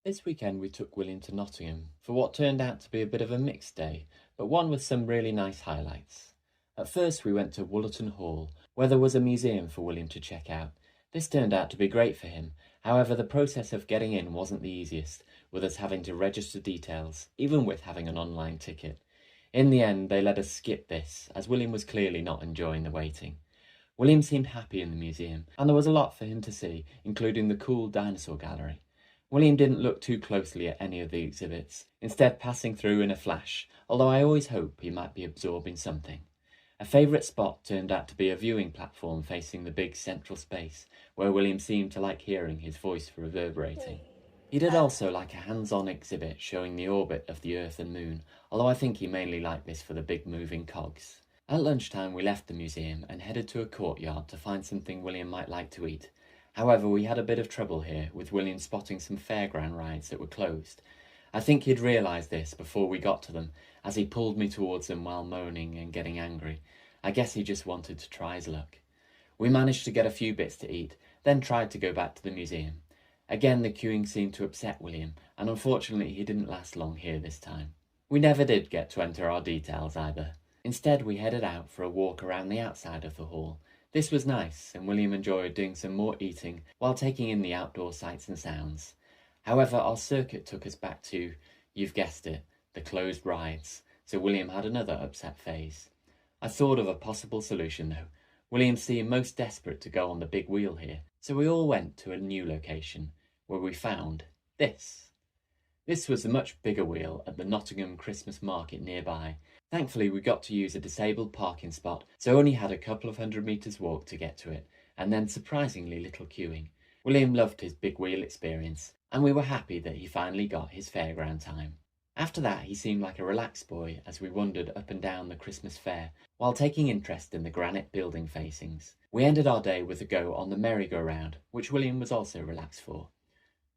This weekend we took William to Nottingham for what turned out to be a bit of a mixed day, but one with some really nice highlights. At first we went to Woollerton Hall, where there was a museum for William to check out. This turned out to be great for him, however the process of getting in wasn't the easiest, with us having to register details, even with having an online ticket. In the end they let us skip this, as William was clearly not enjoying the waiting. William seemed happy in the museum, and there was a lot for him to see, including the cool dinosaur gallery. William didn't look too closely at any of the exhibits, instead passing through in a flash, although I always hope he might be absorbing something. A favourite spot turned out to be a viewing platform facing the big central space, where William seemed to like hearing his voice reverberating. He did also like a hands-on exhibit showing the orbit of the Earth and Moon, although I think he mainly liked this for the big moving cogs. At lunchtime we left the museum and headed to a courtyard to find something William might like to eat. However, we had a bit of trouble here, with William spotting some fairground rides that were closed. I think he'd realised this before we got to them, as he pulled me towards them while moaning and getting angry. I guess he just wanted to try his luck. We managed to get a few bits to eat, then tried to go back to the museum. Again the queuing seemed to upset William, and unfortunately he didn't last long here this time. We never did get to enter our details either. Instead we headed out for a walk around the outside of the hall. This was nice, and William enjoyed doing some more eating while taking in the outdoor sights and sounds. However, our circuit took us back to, you've guessed it, the closed rides, so William had another upset phase. I thought of a possible solution though. William seemed most desperate to go on the big wheel here, so we all went to a new location, where we found this. This was the much bigger wheel at the Nottingham Christmas market nearby. Thankfully we got to use a disabled parking spot, so only had a couple of 100 metres walk to get to it, and then surprisingly little queuing. William loved his big wheel experience, and we were happy that he finally got his fairground time. After that he seemed like a relaxed boy as we wandered up and down the Christmas fair, while taking interest in the granite building facings. We ended our day with a go on the merry-go-round, which William was also relaxed for.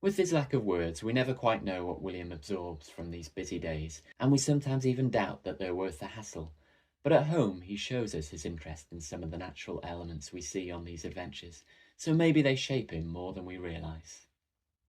With his lack of words, we never quite know what William absorbs from these busy days, and we sometimes even doubt that they're worth the hassle. But at home, he shows us his interest in some of the natural elements we see on these adventures, so maybe they shape him more than we realise.